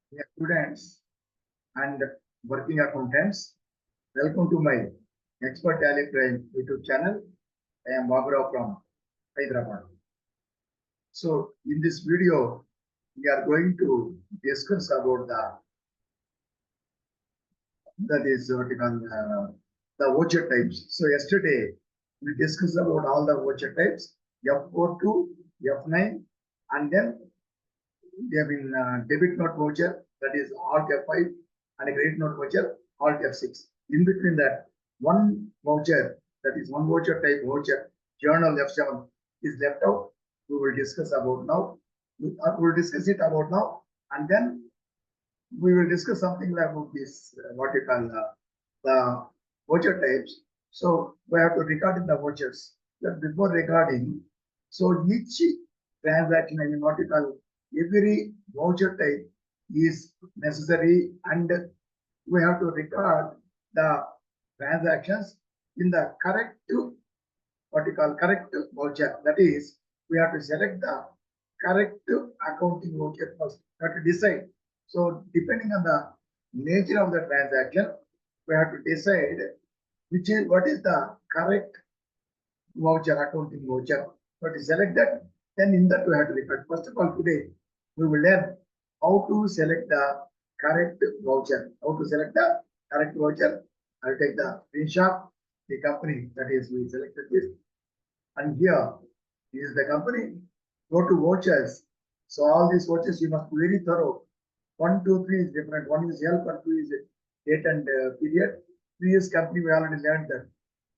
Students and working accountants, welcome to my Expert Tally Prime YouTube channel. I am Babura from Hyderabad. So, in this video, we are going to discuss about that is what you call the voucher types. So, yesterday we discussed about all the voucher types F4 to F9, and then they have been debit note voucher, that is Alt F5, and a credit note voucher, Alt F6. In between that, one voucher, that is one voucher type voucher, journal F7 is left out. We will discuss about now. We will discuss it about now, and then we will discuss something about this, what you call the voucher types. So we have to record in the vouchers. But before recording, so each transaction, I mean, what you call every voucher type is necessary, and we have to record the transactions in the correct, what you call correct voucher. That is, we have to select the correct accounting voucher first. We have to decide. So depending on the nature of the transaction, we have to decide what is the correct voucher, accounting voucher. But to select that, then in that we have to record. First of all, today we will learn how to select the correct voucher. How to select the correct voucher. I'll take the screenshot, the company, that is we selected this. And here is the company. Go to vouchers. So all these vouchers you must be very thorough. 1, 2, 3 is different. 1 is help and 2 is date and period. 3 is company, we already learned that.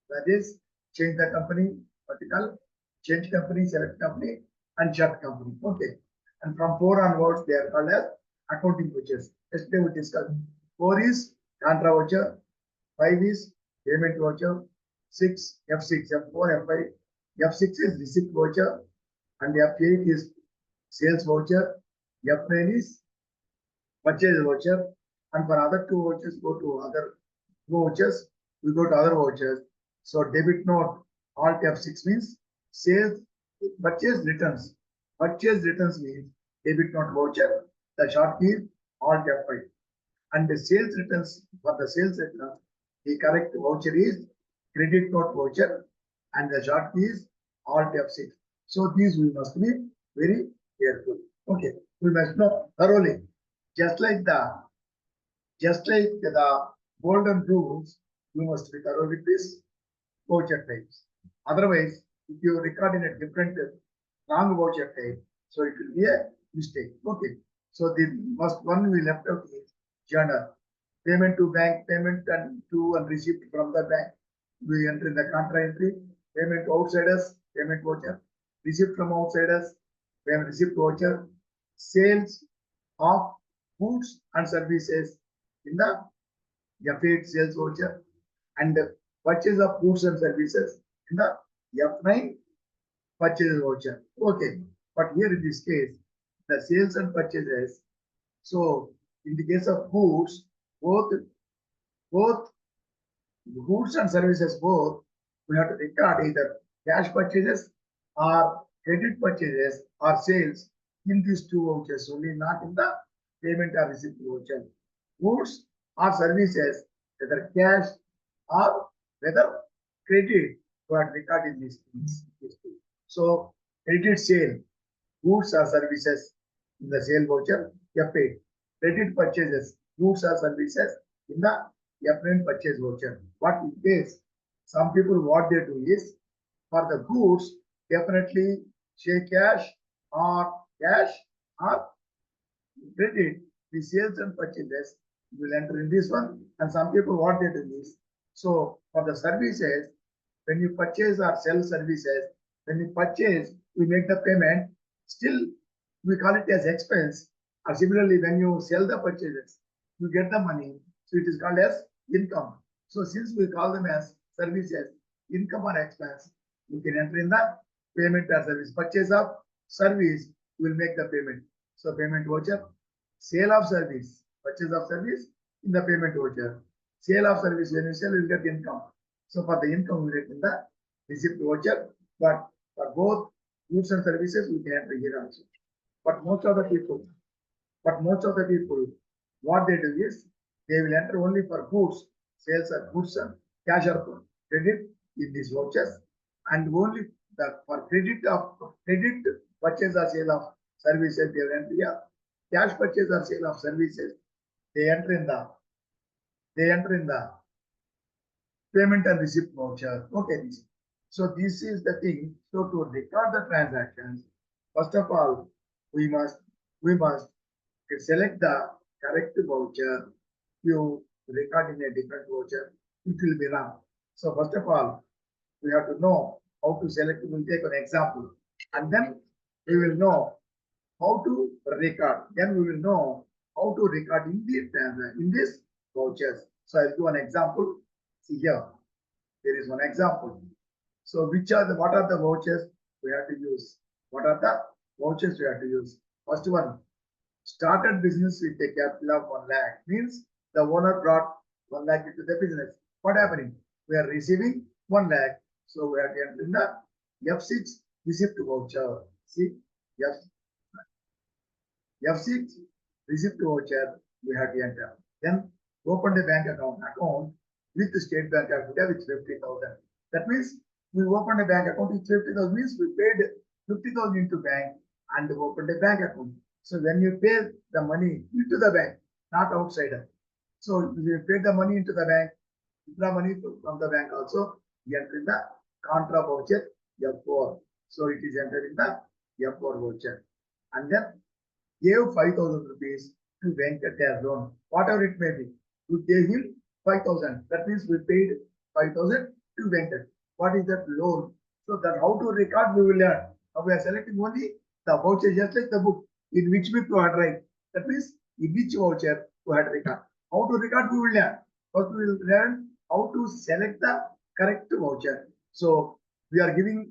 That is change the company, vertical, change company, select company, and shut company. Okay. And from 4 onwards, they are called as accounting vouchers. Yesterday we discussed. 4 is contra voucher, 5 is payment voucher, 6, F6, F4, F5, F6 is receipt voucher, and F8 is sales voucher, F9 is purchase voucher, and for other 2 vouchers, go to other vouchers, we go to other vouchers. So debit note, Alt F6 means sales, purchase returns. Purchase returns means debit note voucher, the short key is Alt F5. And the sales returns, for the sales returns, the correct voucher is credit note voucher, and the short key is Alt F6. So these we must be very careful. Okay, we must know thoroughly. Just like the golden rules, you must be thorough with this voucher types. Otherwise, if you record in a different wrong voucher type, so it will be a mistake. Okay. So the first one we left out is journal. Payment to bank, payment and to and receipt from the bank. We enter in the contra entry. Payment to outsiders, payment voucher. Receipt from outsiders, payment receipt voucher. Sales of goods and services in the F8 sales voucher, and purchase of goods and services in the F9 purchase voucher. Okay, but here in this case, the sales and purchases. So in the case of goods, both goods and services both, we have to record either cash purchases or credit purchases or sales in these 2 vouchers only, not in the payment or receipt voucher. Goods or services, whether cash or whether credit, we have to record in these things. So credit sale, goods or services in the sale voucher, F8. Credit purchases, goods or services in the F9 purchase voucher. What in case some people what they do is, for the goods, definitely say cash or credit. The sales and purchases will enter in this one. And some people what they do is, so for the services, when you purchase or sell services, when you purchase, we make the payment, still we call it as expense. Or similarly, when you sell the purchases, you get the money, so it is called as income. So since we call them as services, income or expense, you can enter in the payment or service. Purchase of service, will make the payment. So payment voucher, sale of service, purchase of service in the payment voucher. Sale of service, when you sell, you get income. So for the income, we get in the receipt voucher. But for both goods and services, we can enter here also. But most of the people, But most of the people, what they do is they will enter only for goods, sales of goods and cash or credit in these vouchers, and only the for credit purchase or sale of services they will enter here. Cash purchase or sale of services they enter in the payment and receipt voucher. Okay. So this is the thing. So to record the transactions, first of all, we must select the correct voucher. You record in a different voucher, it will be wrong. So first of all, we have to know how to select. We will take an example, and then we will know how to record. Then we will know how to record in this vouchers. So I'll do an example. See here, there is one example. So what are the vouchers we have to use? What are the vouchers we have to use? First one, started business with a capital of 1 lakh means the owner brought 1 lakh into the business. What happening? We are receiving 1 lakh. So we have to enter in the F6 receipt voucher. See, F6 receipt voucher we have to enter. Then open the bank account with the State Bank of India with 50,000. That means we opened a bank account with 50,000 means we paid 50,000 into bank and opened a bank account. So when you pay the money into the bank, not outside. So you pay the money into the bank, the money from the bank also, we enter in the contra voucher F4. So it is entered in the F4 voucher. And then gave 5,000 rupees to Venkat as loan, whatever it may be. We gave him 5,000. That means we paid 5,000 to Venkat. What is that loan? So that how to record we will learn. Now we are selecting only the voucher just like the book in which we provide right. That means in which voucher we had record. How to record we will learn. First we will learn how to select the correct voucher. So we are giving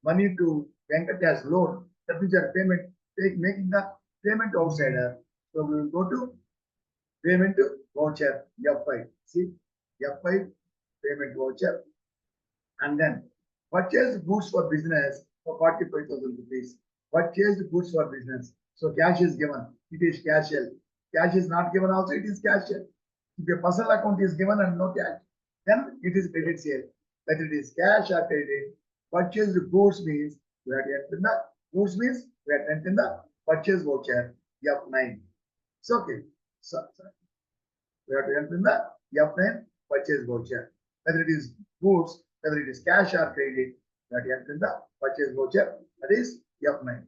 money to Venkat as loan. That means our payment, making the payment outsider. So we will go to payment voucher F5. See F5 payment voucher. And then purchase goods for business for 45,000 rupees. Purchase goods for business. So cash is given. It is cash L. Cash is not given also. It is cash L. If a personal account is given and no cash, then it is credit sale. Whether it is cash or credit, purchase goods means we have to enter in the goods means we have to enter in the purchase voucher F9. So okay. So we have to enter in the F9 purchase voucher. Whether it is goods, whether it is cash or credit, we have to enter in the purchase voucher. That is F9.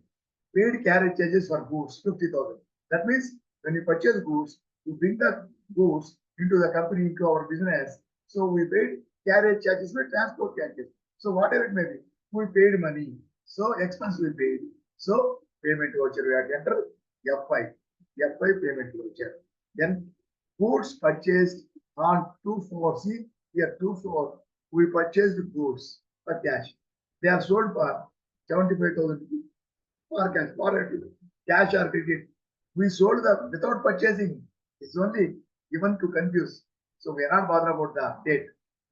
Paid carriage charges for goods 50,000. That means when you purchase goods, you bring the goods into the company, into our business. So we paid carriage charges for transport charges. So whatever it may be, we paid money. So expense we paid. So payment voucher we have to enter F5. F5 payment voucher. Then goods purchased on 2/4. See here 2/4. We purchased goods for cash. They are sold for 75,000 for cash, for cash or credit. We sold them without purchasing. It's only given to confuse. So we are not bothered about the date.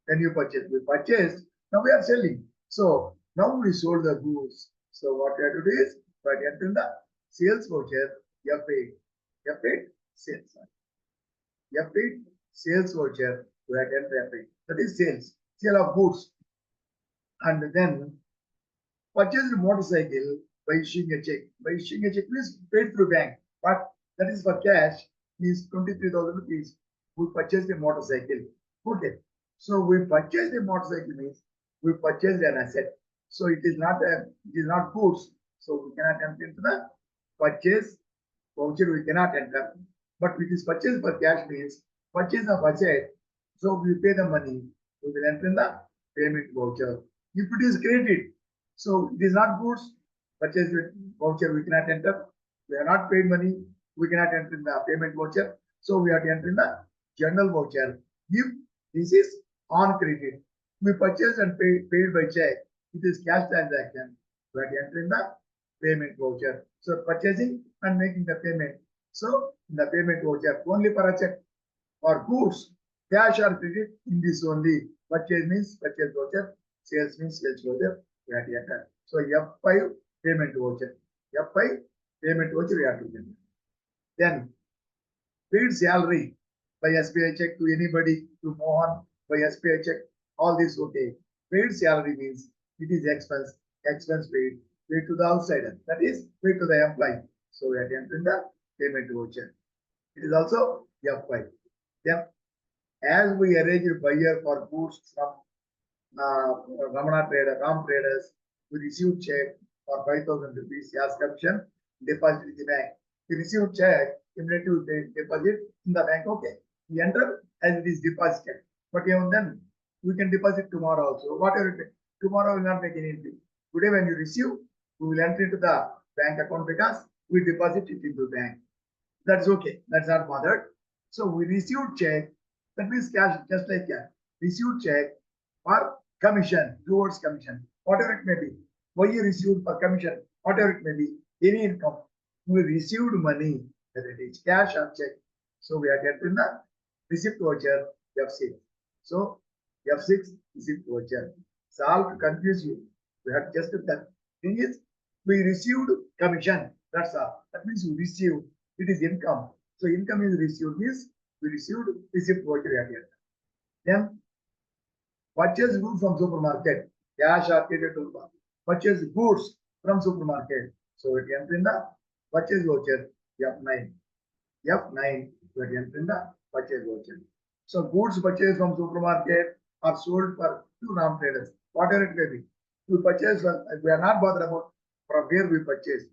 When you purchase, we purchased. Now we are selling. So now we sold the goods. So what we have to do is, we have to enter in the sales voucher F8. F8 sales. F8 sales voucher. We have to enter F8. That is sales. Sale of goods. And then purchased motorcycle by issuing a check. By issuing a check means paid through bank. But that is for cash means 23,000 rupees. We purchased a motorcycle. Okay. So we purchased a motorcycle means we purchased an asset. So it is not goods. So we cannot enter into the purchase voucher. We cannot enter. But it is purchased for cash means purchase of asset. So we pay the money. We will enter in the payment voucher. If it is credit, so it is not goods. Purchase voucher we cannot enter. We have not paid money. We cannot enter in the payment voucher. So we have to enter in the general voucher. If this is on credit, we purchased and paid by check. It is cash transaction. We have to enter in the payment voucher. So purchasing and making the payment. So in the payment voucher only for a check. For goods, cash or credit in this only. Purchase means purchase voucher. Sales means sales voucher. We have to enter. So F5 payment voucher. F5 payment voucher we have to enter. Then paid salary by SBI check to anybody, to Mohan by SBI check, all this okay. Paid salary means it is expense paid to the outsider, that is paid to the employee. So we are entering the payment voucher. It is also F5. Then as we arrange a buyer for goods from Ram traders, we received check for 5,000 rupees as commission, deposit in the bank. We received check, immediately we deposit in the bank. Okay, we enter as it is deposited. But even then, we can deposit tomorrow also. Whatever it is, tomorrow will not make any difference. Today when you receive, we will enter into the bank account because we deposit it into the bank. That's okay. That's not bothered. So we received check. That means cash, just like cash. Received check for commission, towards commission, whatever it may be. Why you received for commission, whatever it may be, any income. We received money, whether it is cash or check. So we are getting the receipt voucher F6. So F6 receipt voucher. So all to confuse you. We have just that. Thing is, we received commission. That's all. That means we received. It is income. So income is received means we received receipt voucher at the end. Then purchase goods from supermarket, cash or credit to purchase goods from supermarket. So it enter in the purchase voucher F9. F9 we enter in the purchase voucher. So goods purchased from supermarket are sold for to Ram traders, whatever it may be. We purchase, we are not bothered about from where we purchase.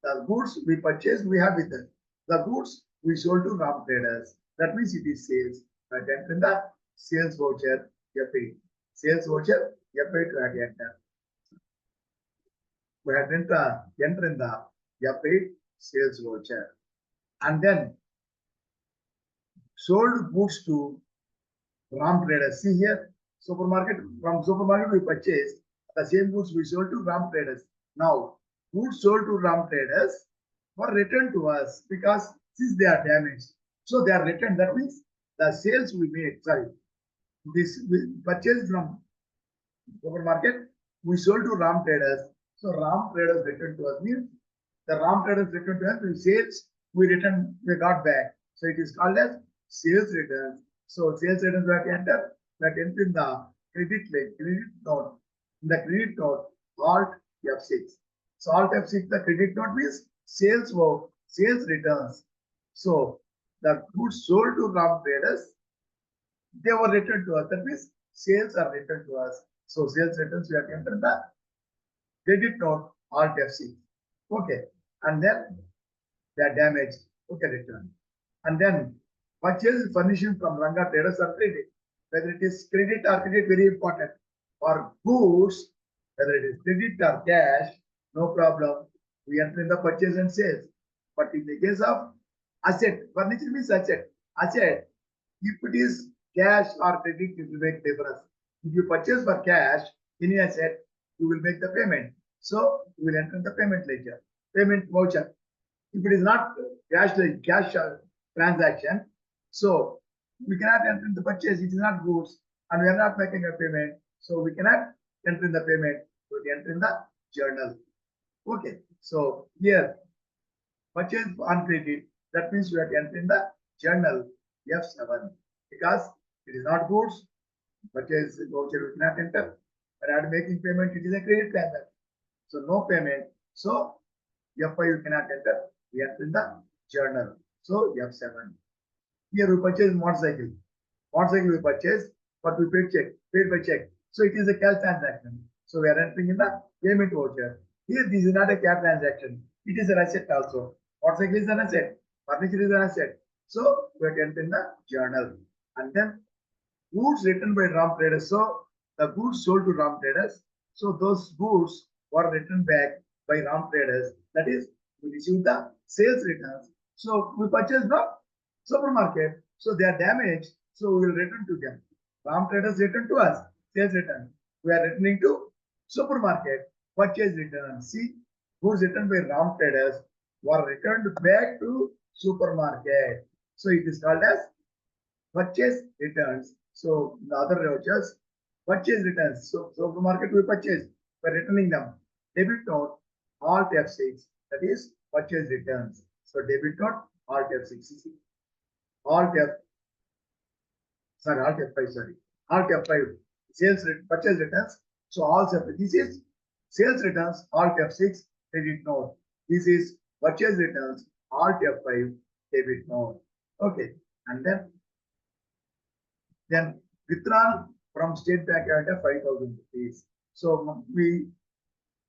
The goods we purchase, we have with us. The goods we sold to Ram traders. That means it is sales. But enter in the sales voucher F8. Sales voucher F8 to enter. We have enter in the F8 sales voucher. And then sold goods to Ram traders. See here, supermarket, from supermarket we purchased the same goods we sold to Ram traders. Now, goods sold to Ram traders were returned to us because since they are damaged, so they are returned. That means the sales we made, this we purchased from supermarket, we sold to Ram traders. So Ram traders returned to us means the Ram traders returned to us, we sales we returned, we got back. So it is called as sales returns. So sales returns we have to enter, in the credit note. In the credit note, Alt F6. So Alt F6, the credit note means sales returns. So the goods sold to Ram traders, they were returned to us. That means sales are returned to us. So sales returns we have to enter the credit note Alt F6. Okay. And then they are damaged. Okay, return. And then purchase furnishing from Ranga traders or credit. Whether it is credit or credit, very important. For goods, whether it is credit or cash, no problem. We enter in the purchase and sales. But in the case of asset, furniture means asset. Asset, if it is cash or credit, it will make difference. If you purchase for cash, any asset, you will make the payment. So we will enter the payment ledger, payment voucher. If it is not cash transaction, so we cannot enter in the purchase. It is not goods, and we are not making a payment, so we cannot enter in the payment. We enter in the journal. Okay, so here purchase on credit. That means we have to enter in the journal F7 because it is not goods. Purchase voucher we cannot enter. But at making payment, it is a credit transaction. So no payment. So F5 you cannot enter. We enter in the journal. So F7. Here we purchase motorcycle. Motorcycle we purchase, but we paid by check. So it is a cash transaction. So we are entering in the payment voucher. Here this is not a cash transaction. It is an asset also. Motorcycle is an asset. Furniture is an asset. So we are to enter in the journal. And then goods written by Ram traders. So the goods sold to Ram traders. So those goods were written back by Ram traders. That is, we receive the sales returns. So we purchased from supermarket. So they are damaged. So we will return to them. Ram traders return to us. Sales return. We are returning to supermarket. Purchase return. See, goods returned by Ram traders were returned back to supermarket. So it is called as purchase returns. So the other vouchers, purchase returns. So supermarket we purchase by returning them. Debit note, Alt F6, that is purchase returns. So debit note, Alt F6, Alt F, sorry, Alt F5, sorry, Alt F5, purchase returns. So all this is sales returns, Alt F6, credit note. This is purchase returns, Alt F5, debit note. Okay, and then withdrawn from State Bank account of 5,000 rupees. So we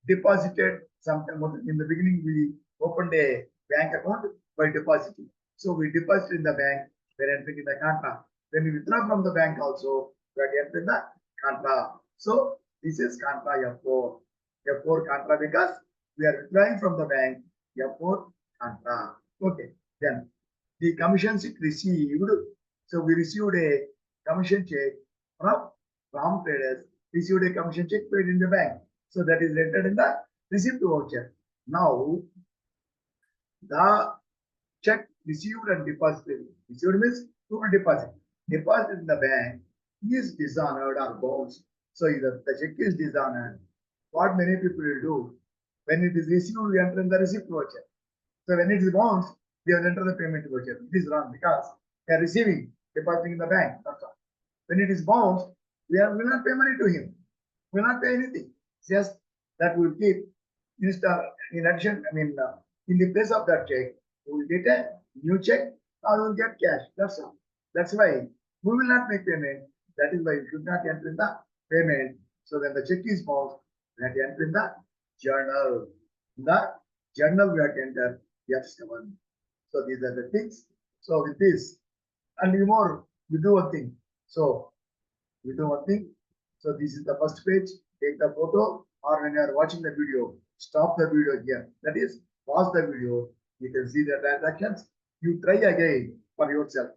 deposited sometime in the beginning. We opened a bank account by depositing. So we deposit in the bank, we're entering in the contra. When we withdraw from the bank also, we are entering the contra. So this is contra F4. F4 contra because we are withdrawing from the bank. F4 contra. Okay. Then the commission check received. So we received a commission check from traders. Received a commission check paid in the bank. So that is entered in the receipt voucher. Now the check received and deposited. Received means to deposit. Deposit in the bank is dishonored or bounced. So either the check is dishonored. What many people will do, when it is received, we enter in the receipt voucher. So when it is bounced, we have entered the payment voucher. It is wrong because they are receiving, depositing in the bank. That's all. When it is bounced, we will not pay money to him. We will not pay anything. Just that we will keep in addition, in the place of that check, we will get a new check or we will get cash. That's all. That's why we will not make payment. That is why you should not enter in the payment. So when the check is bounced, we have to enter in the journal. In the journal, we have to enter F7. So these are the things. So with this, and more, we do one thing. So we do one thing. So this is the first page. Take the photo, or when you are watching the video, stop the video here. That is, pause the video. You can see the transactions. You try again for yourself.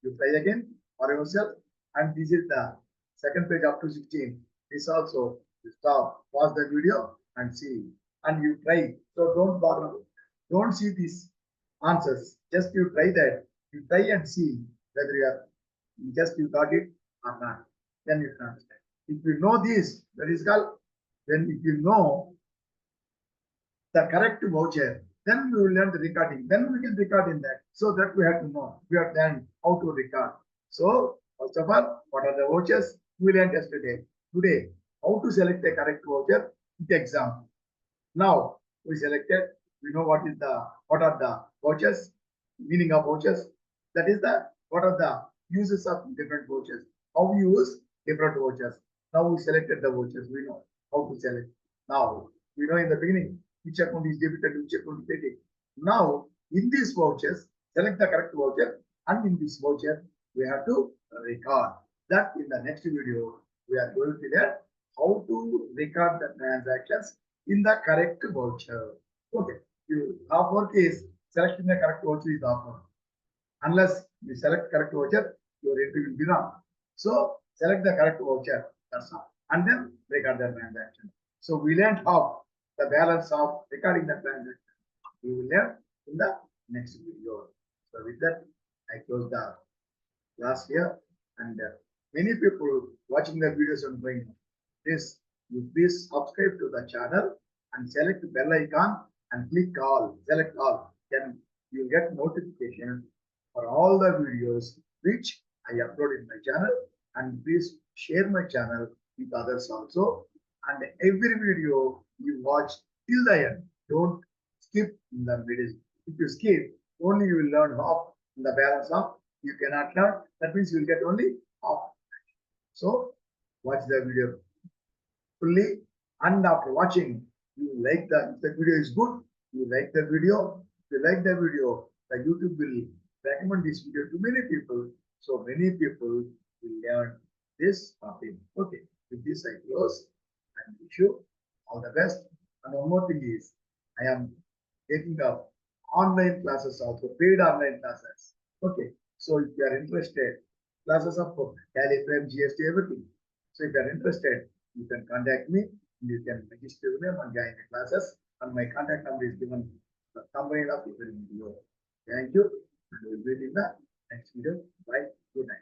You try again for yourself. And this is the second page up to 16. This also, you stop, pause the video and see. And you try. So don't bother. Don't see these answers. Just you try that. You try and see whether you got it or not. Then you can understand. If you know this, that is called, then if you know the correct voucher, then we will learn the recording. Then we can record in that. So that we have to know. We have learned how to record. So first of all, what are the vouchers? We learned yesterday. Today, how to select the correct voucher in the exam. Now we selected. We know what are the vouchers, meaning of vouchers. That is what are the uses of different vouchers. How we use different vouchers. Now we selected the vouchers. We know how to select. Now we know in the beginning which account is debited, which account is credited. Now in these vouchers, select the correct voucher, and in this voucher we have to record. That in the next video we are going to learn how to record the transactions in the correct voucher. Okay, half work is selecting the correct voucher is half work. Unless you select correct voucher, your entry will be wrong. So select the correct voucher, that's all. And then record the transaction. So we learned how the balance of recording the transaction. We will learn in the next video. So with that, I close the class here. And many people watching the videos on going this, you please subscribe to the channel and select the bell icon and click all, select all. Then you get notification for all the videos which I upload in my channel, and please share my channel with others also. And every video you watch till the end, don't skip in the middle. If you skip, only you will learn half in the balance of you cannot learn. That means you will get only half. So watch the video fully, and after watching, you like if the video is good, you like the video. If you like the video, the YouTube will recommend this video to many people. So many people will learn this topic. Okay, with this I close and wish you all the best. And one more thing is, I am taking up online classes also, paid online classes. Okay, so if you are interested, classes of Tally, Frame, GST, everything. So if you are interested, you can contact me. You can register your name and join the classes. And my contact number is given the thumbnail of the video. Thank you. And we will meet in the next video. Bye. Good night.